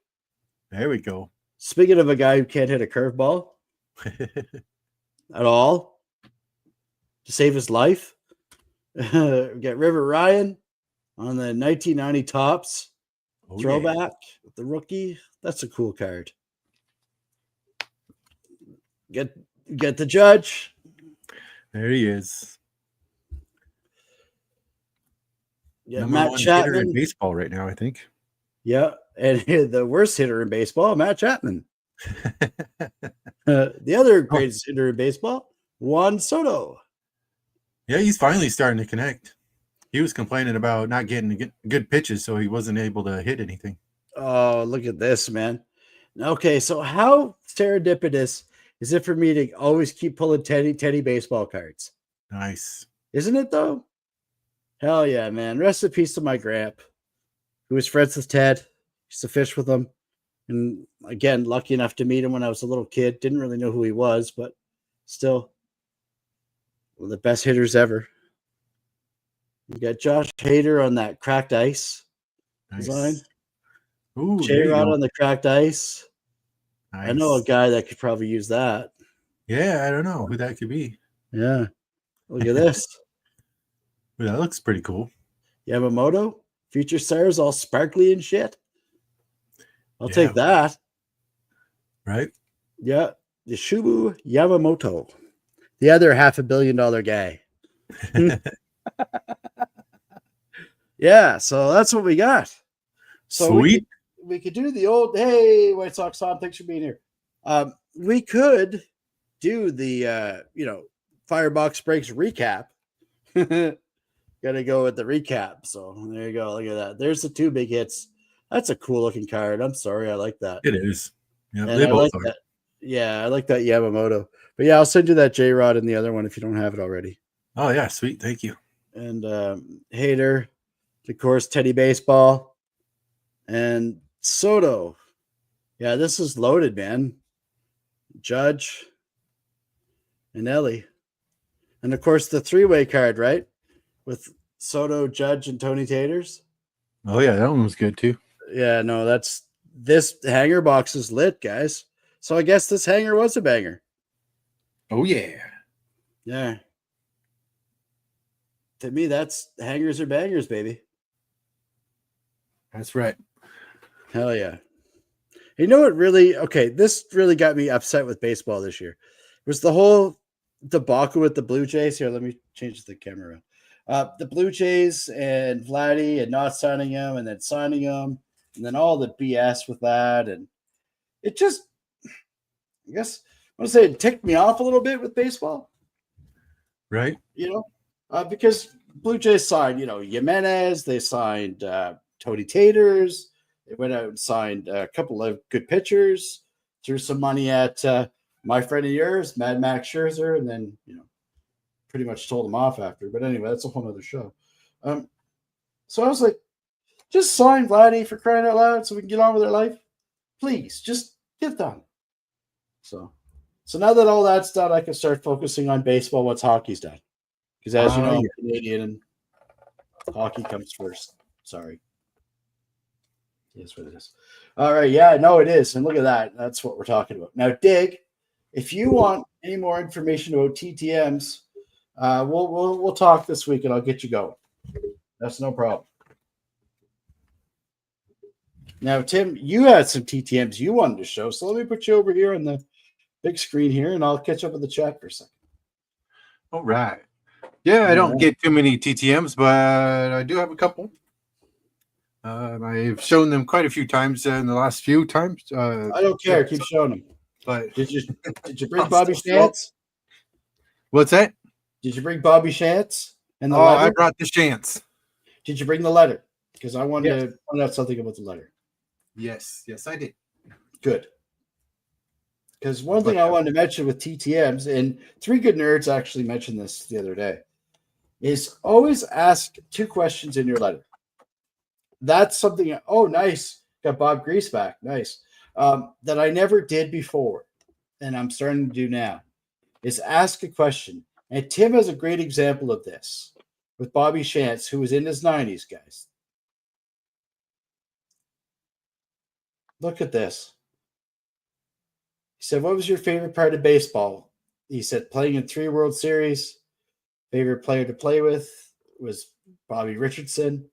There we go.
Speaking of a guy who can't hit a curveball at all to save his life, we got River Ryan on the 1990 Topps throwback with the rookie. That's a cool card. Get the Judge.
There he is.
Yeah,
Number
Matt
one
Chapman
hitter in baseball right now, I think.
Yeah, and the worst hitter in baseball, Matt Chapman. The other greatest hitter in baseball, Juan Soto.
Yeah, he's finally starting to connect. He was complaining about not getting good pitches, so he wasn't able to hit anything.
Oh, look at this, man. Okay, so how serendipitous is it for me to always keep pulling Teddy baseball cards?
Nice.
Isn't it, though? Hell yeah, man. Rest in peace to my gramp, who was friends with Ted. Used to fish with him. And again, lucky enough to meet him when I was a little kid. Didn't really know who he was, but still one of the best hitters ever. You got Josh Hader on that cracked ice design.
Ooh,
J-Rod on the cracked ice.
Nice.
I know a guy that could probably use that.
Yeah, I don't know who that could be.
Yeah. Look at this.
Well, that looks pretty cool.
Yamamoto, future stars all sparkly and shit. I'll take that.
Right?
Yeah. Yoshibu Yamamoto. The other $500 million guy. Yeah, so that's what we got. So
sweet.
We could do the old, hey, White Sox Tom, thanks for being here. We could do the Firebox Breaks recap. got to go with the recap. So there you go. Look at that. There's the two big hits. That's a cool looking card. I'm sorry. I like that.
It is. Yeah,
And
they
I
both
like
are.
that. Yeah, I like that Yamamoto. But yeah, I'll send you that J-Rod and the other one if you don't have it already.
Oh, yeah. Sweet. Thank you.
And Hader, of course, Teddy Baseball, and Soto. Yeah, this is loaded, man. Judge and Ellie. And of course, the three-way card, right? With Soto, Judge, and Tony Taters.
Oh, yeah. That one was good, too.
Yeah, no, this hanger box is lit, guys. So I guess this hanger was a banger.
Oh, yeah.
Yeah. To me, that's hangers or bangers, baby.
That's right.
Hell yeah. You know what really, okay, this really got me upset with baseball this year. It was the whole debacle with the Blue Jays. Here, let me change the camera around. The Blue Jays and Vladdy and not signing him and then signing him and then all the BS with that. And it just, I guess, I want to say it ticked me off a little bit with baseball.
Right.
Because Blue Jays signed, Jimenez, they signed Tony Taters, they went out and signed a couple of good pitchers, threw some money at my friend of yours, Mad Max Scherzer, and then, pretty much told him off after. But anyway, that's a whole other show. So I was like, just sign Vladdy for crying out loud so we can get on with our life. Please, just get done. So now that all that's done, I can start focusing on baseball once hockey's done. Because as you know, I'm Canadian and hockey comes first. Sorry. That's what it is. All right. Yeah, no, it is. And look at that. That's what we're talking about. Now, Dig, if you want any more information about TTMs, we'll talk this week and I'll get you going. That's no problem. Now, Tim, you had some TTMs you wanted to show. So let me put you over here on the big screen here and I'll catch up with the chat for a second.
All right. Yeah, I don't get too many TTMs, but I do have a couple. I've shown them quite a few times in the last few times.
I don't care. Keep showing them.
But
did you bring Bobby Shantz?
What's that?
Did you bring Bobby Shantz and the
letter?
I
brought the Shantz.
Did you bring the letter? Because I wanted to find out something about the letter.
Yes, I did.
Good. Because one thing I wanted to mention with TTMs, and Three Good Nerds actually mentioned this the other day, is always ask two questions in your letter. That's something, nice. Got Bob Grease back. Nice. That I never did before, and I'm starting to do now, is ask a question. And Tim has a great example of this with Bobby Shantz, who was in his 90s, guys. Look at this. He said, what was your favorite part of baseball? He said, playing in 3 World Series. Favorite player to play with was Bobby Richardson.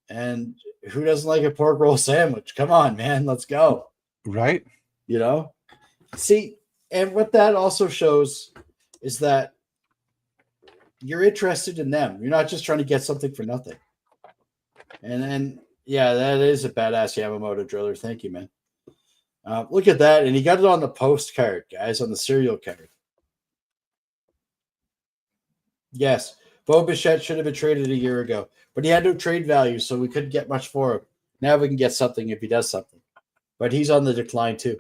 And who doesn't like a pork roll sandwich? Come on, man. Let's go.
Right.
See, and what that also shows is that you're interested in them. You're not just trying to get something for nothing. And then, yeah, that is a badass Yamamoto driller. Thank you, man. Look at that. And he got it on the postcard, guys, on the serial card. Yes, Bo Bichette should have been traded a year ago, but he had no trade value, so we couldn't get much for him. Now we can get something if he does something. But he's on the decline too.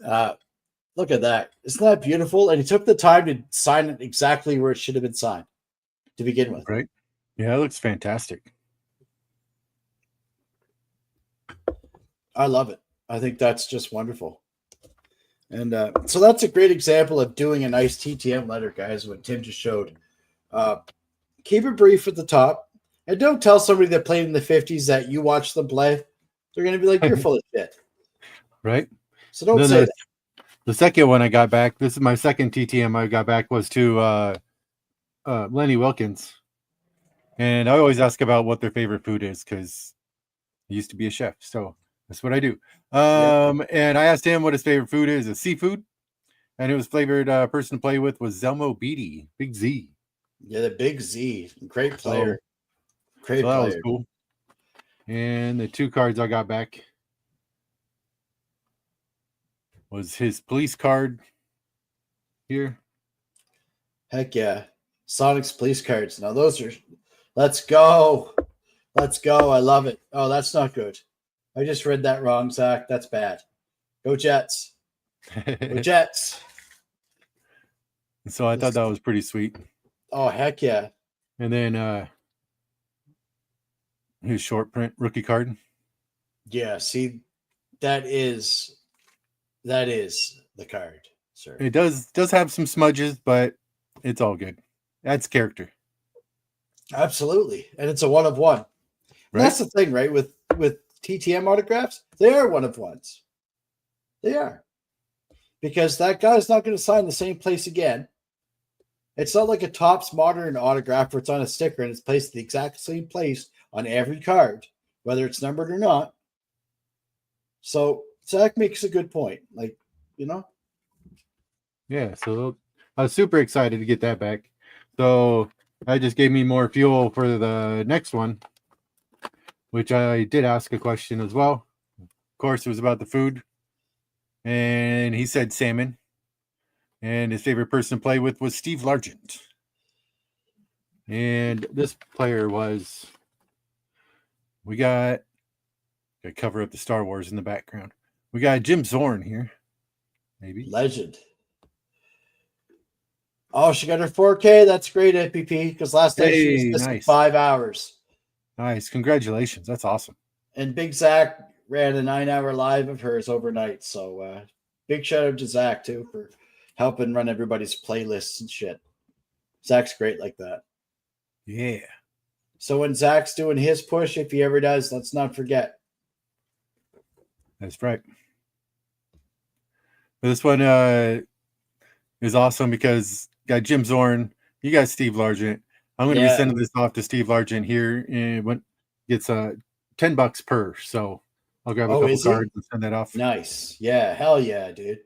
Look at that. Isn't that beautiful? And he took the time to sign it exactly where it should have been signed to begin with.
Right. Yeah, it looks fantastic.
I love it. I think that's just wonderful. And so that's a great example of doing a nice TTM letter, guys, what Tim just showed. Keep it brief at the top. And don't tell somebody that played in the 50s that you watch them play. They're going to be like, you're full of shit.
Right.
So don't say that.
The second one I got back, this is my second TTM I got back, was to Lenny Wilkins. And I always ask about what their favorite food is because he used to be a chef. So that's what I do. And I asked him what his favorite food is, seafood. And it was flavored person to play with was Zelmo Beatty, Big Z.
Yeah, the Big Z. Great player. Great
player.
That
was cool. And the 2 cards I got back was his police card here.
Heck yeah. Sonic's police cards. Now those are. Let's go. Let's go. I love it. Oh, that's not good. I just read that wrong, Zach. That's bad. Go Jets. Go Jets.
So I thought that was pretty sweet.
Oh, heck yeah.
And then his short print rookie card.
Yeah, see, that is the card, sir.
It does have some smudges, but it's all good. That's character.
Absolutely. And it's a one of one.
Right?
That's the thing, right? With TTM autographs, they are one of ones. They are. Because that guy's not going to sign the same place again. It's not like a Topps Modern autograph where it's on a sticker and it's placed the exact same place on every card, whether it's numbered or not. So Zach makes a good point. Like, you know?
Yeah, so I was super excited to get that back. So that just gave me more fuel for the next one, which I did ask a question as well. Of course, it was about the food. And he said salmon. And his favorite person to play with was Steve Largent. And this player was, we got to cover up the Star Wars in the background. We got Jim Zorn here. Maybe.
Legend. Oh, she got her 4K. That's great, MPP, because last night she was missing
nice.
5 hours.
Nice. Congratulations. That's awesome.
And Big Zach ran a 9-hour live of hers overnight. So big shout out to Zach, too, for helping run everybody's playlists and shit. Zach's great like that.
Yeah.
So when Zach's doing his push, if he ever does, let's not forget.
That's right. But this one is awesome because got Jim Zorn, you got Steve Largent. I'm going to be sending this off to Steve Largent here, and when gets $10 per. So I'll grab a couple cards and send that off.
Nice, yeah, hell yeah, dude.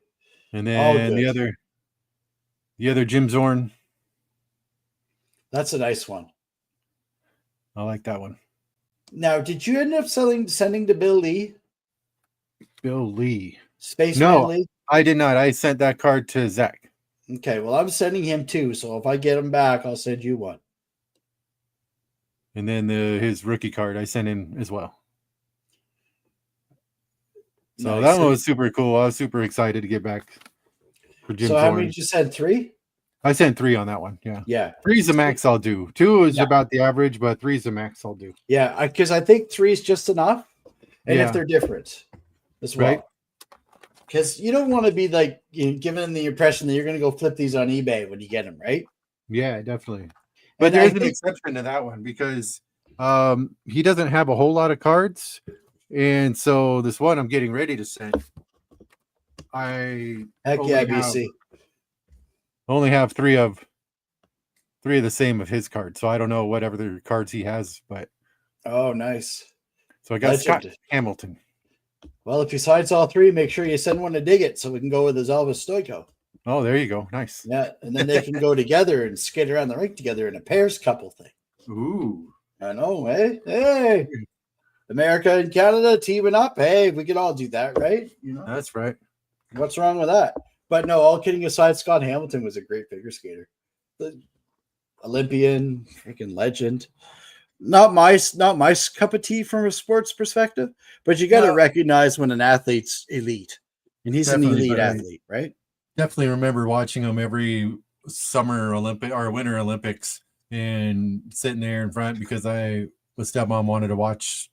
And then the other Jim Zorn.
That's a nice one.
I like that one.
Now, did you end up sending to Bill Lee?
Bill Lee.
Spaceman Lee?
I did not. I sent that card to Zach.
Okay, well, I'm sending him too. So if I get him back, I'll send you one.
And then his rookie card I sent in as well. So that one was super cool. I was super excited to get back for Jim Zorn.
How many did you send? 3?
I sent 3 on that one. Yeah.
Yeah.
3's the max I'll do. 2 is about the average, but 3's the max I'll do.
Yeah, because I think 3 is just enough. And if they're different as well. Right. Because you don't want to be like giving the impression that you're going to go flip these on eBay when you get them, right?
Yeah, definitely. But there's an exception to that one because he doesn't have a whole lot of cards. And so this one I'm getting ready to send.
BC.
Only have 3 of the same of his cards. So I don't know what other cards he has, but
oh, nice.
So I got Scott Hamilton.
Well, if he signs all 3, make sure you send one to Dig It so we can go with his Elvis Stoico.
Oh, there you go. Nice.
Yeah, and then they can go together and skate around the rink together in a pairs couple thing.
Ooh.
I know, hey. America and Canada teaming up. Hey, we could all do that, right? You know,
that's right.
What's wrong with that? But no, all kidding aside, Scott Hamilton was a great figure skater. The Olympian, freaking legend. Not my cup of tea from a sports perspective, but you got to recognize when an athlete's elite, and he's an elite athlete, right?
Definitely remember watching him every summer Olympic or winter Olympics and sitting there in front because with stepmom wanted to watch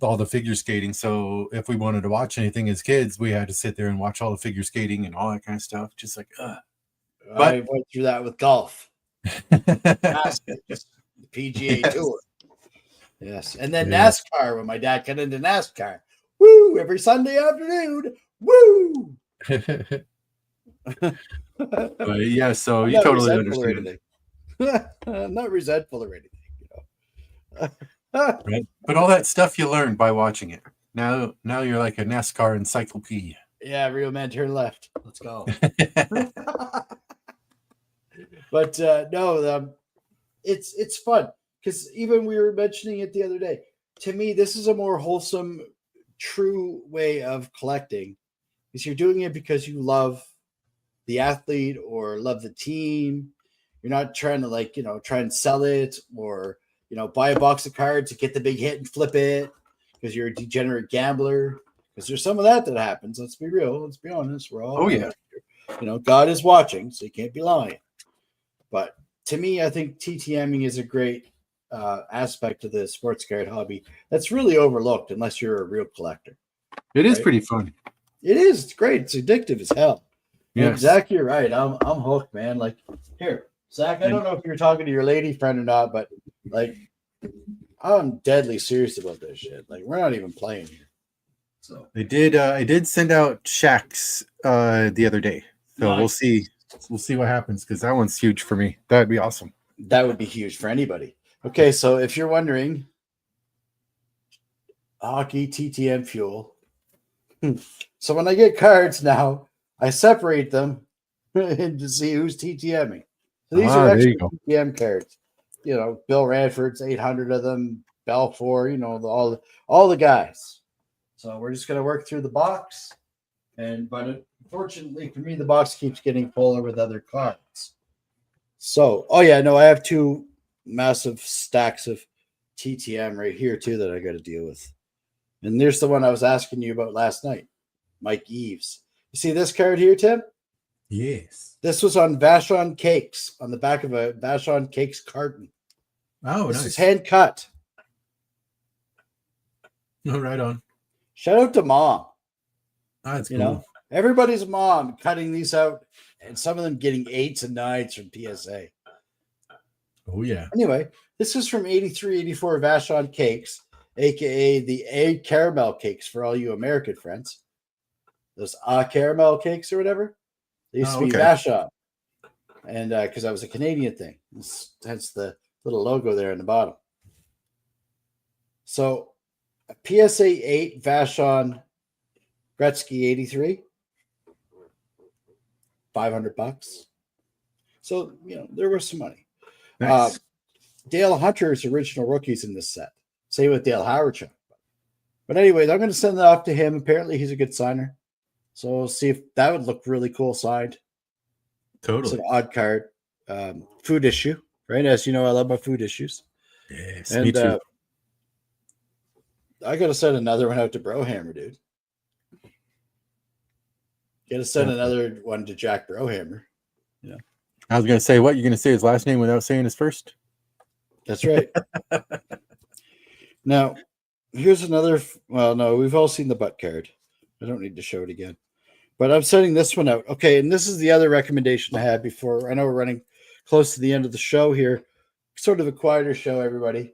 all the figure skating. So if we wanted to watch anything as kids, we had to sit there and watch all the figure skating and all that kind of stuff. Just like,
But I went through that with golf, PGA Tour. Yes, and then NASCAR when my dad got into NASCAR. Woo! Every Sunday afternoon. Woo!
But yeah, so you totally understand.
I'm not resentful or anything, you know.
Right? But all that stuff you learned by watching it. Now you're like a NASCAR encyclopedia.
Yeah, real man, turn left. Let's go. But no, it's fun. Because even we were mentioning it the other day. To me, this is a more wholesome, true way of collecting. Because you're doing it because you love the athlete or love the team. You're not trying to try and sell it or buy a box of cards to get the big hit and flip it because you're a degenerate gambler. Because there's some of that happens. Let's be real. Let's be honest. We're all God is watching, so you can't be lying. But to me, I think TTMing is a great aspect of the sports card hobby that's really overlooked unless you're a real collector.
It is pretty fun.
It is. It's great. It's addictive as hell.
Yes.
Zach, you're right. I'm hooked, man. Like, here, Zach, I don't know if you're talking to your lady friend or not, but like, I'm deadly serious about this shit. Like, we're not even playing here. So
I did send out Shaq's the other day. So
Nice.
We'll see what happens because that one's huge for me. That'd be awesome.
That would be huge for anybody. Okay, so if you're wondering, hockey TTM fuel. So when I get cards now, I separate them to see who's TTMing. So these are actually TTM cards. Bill Ranford's 800 of them, Belfour, all the guys. So we're just going to work through the box. But unfortunately for me, the box keeps getting fuller with other cards. So, I have 2 massive stacks of TTM right here too that I got to deal with. And there's the one I was asking you about last night, Mike Eves. You see this card here, Tim?
Yes.
This was on Vachon Cakes, on the back of a Vachon Cakes carton.
Oh,
this
nice.
is hand cut.
Oh, right on.
Shout out to Mom.
That's cool.
Everybody's mom cutting these out, and some of them getting 8s and 9s from PSA.
Oh, yeah.
Anyway, this is from 83, 84 Vachon Cakes, a.k.a. the A Caramel Cakes for all you American friends. Those caramel cakes or whatever. They used to be Vachon. And because that was a Canadian thing. Hence the little logo there in the bottom. So, a PSA 8 Vachon Gretzky 83. $500. So, there was some money.
Nice.
Dale Hunter's original rookies in this set. Same with Dale Howard. But anyways, I'm going to send that off to him. Apparently, he's a good signer. So we'll see if that would look really cool signed.
Totally.
It's an odd card. Food issue, right? As you know, I love my food issues.
Yes,
and,
me too.
I got to send another one out to Brohammer, dude. Got to send another one to Jack Brohammer.
I was going to say, what? You're going to say his last name without saying his first?
That's right. Now, here's another. Well, no, we've all seen the butt card. I don't need to show it again. But I'm sending this one out. Okay, and this is the other recommendation I had before. I know we're running close to the end of the show here. Sort of a quieter show, everybody.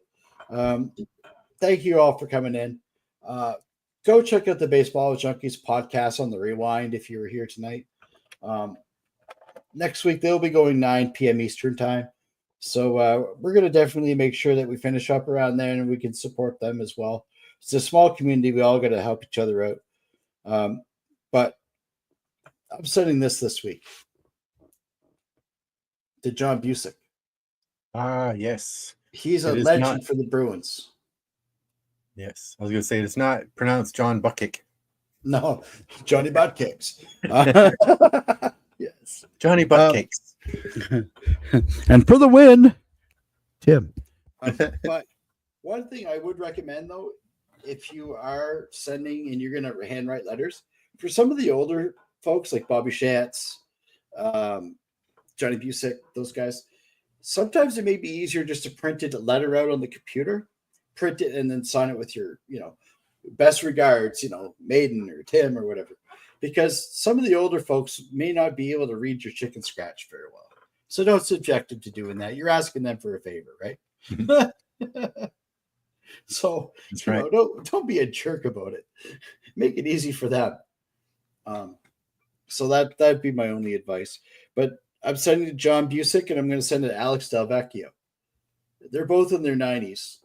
Thank you all for coming in. Go check out the Baseball Junkies podcast on the Rewind if you were here tonight. Next week, they'll be going 9 p.m. Eastern time. So we're going to definitely make sure that we finish up around there and we can support them as well. It's a small community. We all got to help each other out. But I'm sending this week to John Busick.
Yes.
He's a legend for the Bruins.
Yes. I was going to say it's not pronounced John Buttkick.
No, Johnny Buttkicks. Yes.
Johnny Buttkicks.
And for the win, Tim. But one thing I would recommend, though, if you are sending and you're going to handwrite letters, for some of the older folks like Bobby Schatz, Johnny Busick, those guys, sometimes it may be easier just to print a letter out on the computer, print it, and then sign it with your, best regards, Maiden or Tim or whatever. Because some of the older folks may not be able to read your chicken scratch very well. So don't subject them to doing that. You're asking them for a favor, right? So
that's right.
Don't be a jerk about it. Make it easy for them. So that'd be my only advice. But I'm sending to John Busick and I'm going to send it to Alex Del Vecchio. They're both in their 90s.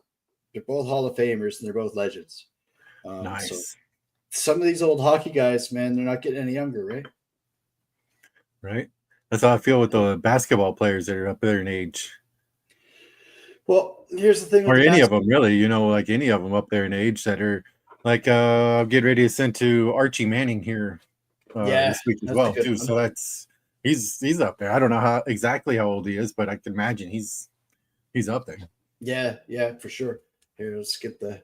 They're both Hall of Famers and they're both legends.
Nice.
So some of these old hockey guys, man, they're not getting any younger, right?
Right. That's how I feel with the basketball players that are up there in age.
Well, here's the thing.
Or any of them, really, like any of them up there in age that are like, I'll get ready to send to Archie Manning here this week as well, too. So that's, he's up there. I don't know how exactly how old he is, but I can imagine he's up there.
Yeah, for sure. Here, let's get the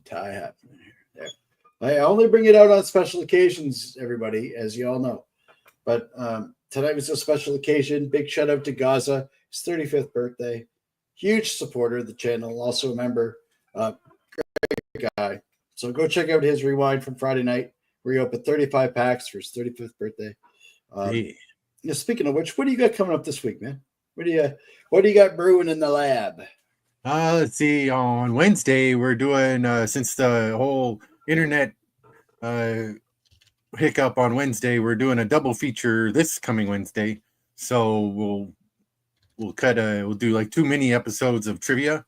tie happening here. There. I only bring it out on special occasions, everybody, as you all know. But tonight was a special occasion. Big shout out to Gaza. His 35th birthday. Huge supporter of the channel. Also a member. Great guy. So go check out his rewind from Friday night where he opened 35 packs for his 35th birthday. Speaking of which, what do you got coming up this week, man? What do you got brewing in the lab?
Let's see. On Wednesday, we're doing since the whole internet hiccup on Wednesday, we're doing a double feature this coming Wednesday. So we'll do like 2 mini episodes of trivia.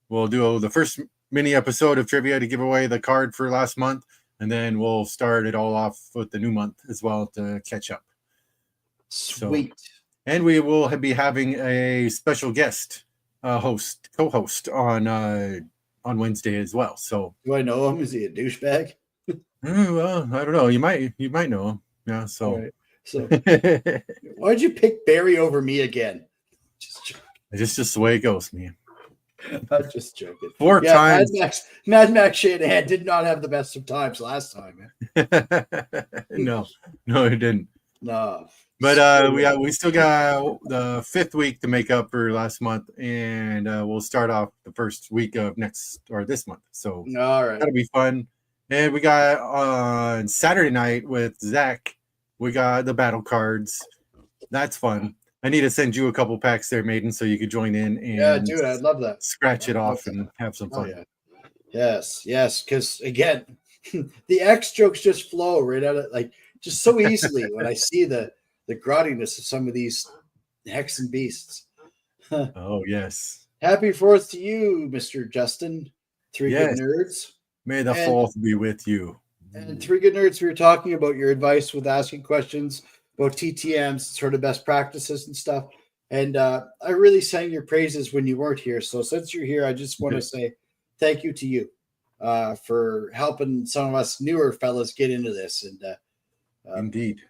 We'll do the first mini episode of trivia to give away the card for last month, and then we'll start it all off with the new month as well to catch up.
Sweet.
So, and we will be having a special guest co-host on Wednesday as well. So
do I know him? Is he a douchebag?
Well, I don't know. You might know him. Yeah. So,
right. So why'd you pick Barry over me again?
Just the way it goes, man.
I'm just joking.
4 times.
Mad Max Shanahan did not have the best of times last time, man.
No, he didn't.
No.
But we still got the 5th week to make up for last month, and we'll start off the first week of this month. So
all right,
that'll be fun. And we got on Saturday night with Zach, we got the battle cards. That's fun. I need to send you a couple packs there, Maiden, so you could join in and
yeah, dude, I'd love that.
Scratch it off and have some fun.
Oh, yeah. Yes, because again, the X jokes just flow right out of just so easily when I see the grottiness of some of these hex and beasts.
Oh yes.
Happy 4th to you, Mr. Justin. 3 good nerds.
May the 4th be with you.
And 3 good nerds, we were talking about your advice with asking questions about TTMs, sort of best practices and stuff. And I really sang your praises when you weren't here. So since you're here, I just want to say thank you to you for helping some of us newer fellas get into this. And
indeed,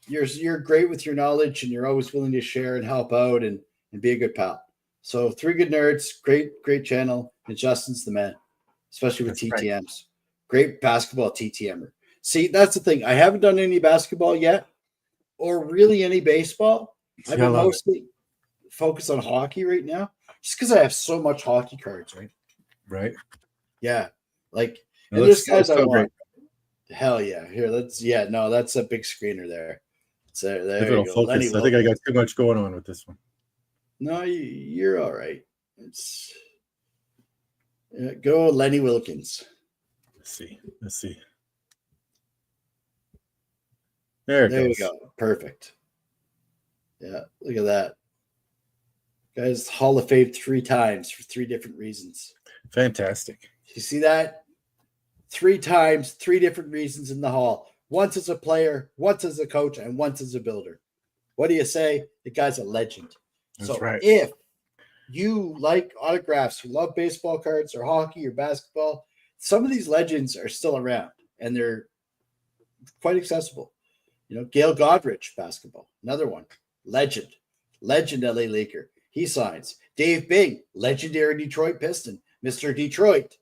you're great with your knowledge, and you're always willing to share and help out and be a good pal. So 3 good nerds, great channel, and Justin's the man, especially with TTMs. Right. Great basketball TTMer. See, that's the thing. I haven't done any basketball yet, or really any baseball. I've been mostly focused on hockey right now, just because I have so much hockey cards, right?
Right.
Yeah. And there's guys I want. Hell yeah. Here, that's a big screener there. So there you go.
Focus. I think I got too much going on with this one.
No, you're all right. Go Lenny Wilkins.
Let's see. There
you go. Perfect. Yeah, look at that. Guys, Hall of Fame 3 times for 3 different reasons.
Fantastic.
You see that? 3 times, 3 different reasons in the Hall. Once as a player, once as a coach, and once as a builder. What do you say? The guy's a legend.
That's right.
If you like autographs, you love baseball cards or hockey or basketball, some of these legends are still around, and they're quite accessible. Gail Godrich, basketball, another one. Legend LA Laker. He signs. Dave Bing, legendary Detroit Piston, Mr. Detroit.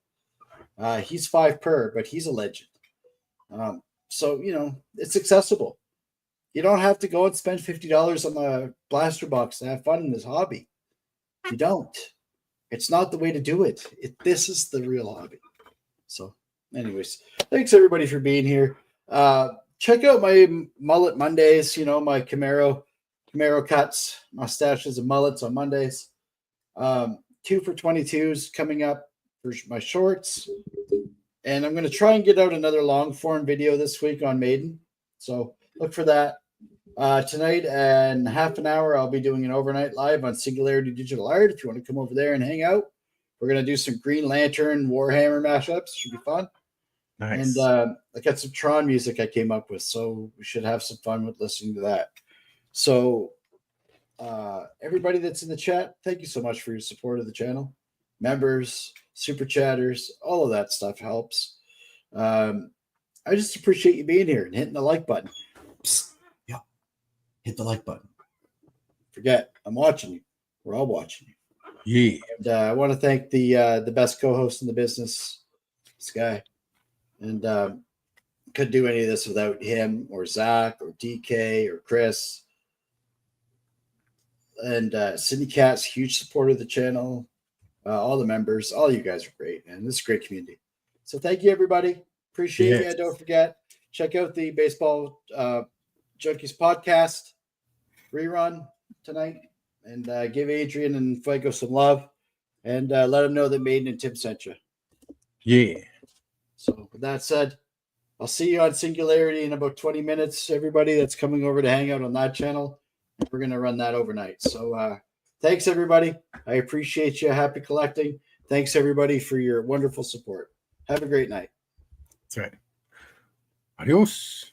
He's 5 per, but he's a legend. So, it's accessible. You don't have to go and spend $50 on the blaster box to have fun in this hobby. You don't. It's not the way to do it. This is the real hobby. So, anyways, thanks everybody for being here. Check out my Mullet Mondays, my Camaro cuts, mustaches and mullets on Mondays. 2 for 22s coming up for my shorts. And I'm going to try and get out another long form video this week on Maiden. So look for that. Tonight in half an hour, I'll be doing an overnight live on Singularity Digital Art. If you want to come over there and hang out, we're going to do some Green Lantern Warhammer mashups. Should be fun.
Nice.
And I got some Tron music I came up with, so we should have some fun with listening to that. So everybody that's in the chat, thank you so much for your support of the channel. Members, super chatters, all of that stuff helps. I just appreciate you being here and hitting the like button. Psst. Yeah. hit the like button. Forget, I'm watching you. We're all watching you.
Yeah.
And I want to thank the best co-host in the business, this guy. And couldn't do any of this without him or Zach or DK or Chris. And Sydney Cat's huge supporter of the channel. All the members, all you guys are great, man. This is a great community. So thank you, everybody. Appreciate you. Don't forget, check out the Baseball Junkies podcast rerun tonight, and give Adrian and Fuego some love, and let them know that Maiden and Tim sent you.
Yeah.
So with that said, I'll see you on Singularity in about 20 minutes, everybody that's coming over to hang out on that channel. We're going to run that overnight. So thanks, everybody. I appreciate you. Happy collecting. Thanks, everybody, for your wonderful support. Have a great night.
That's right. Adios.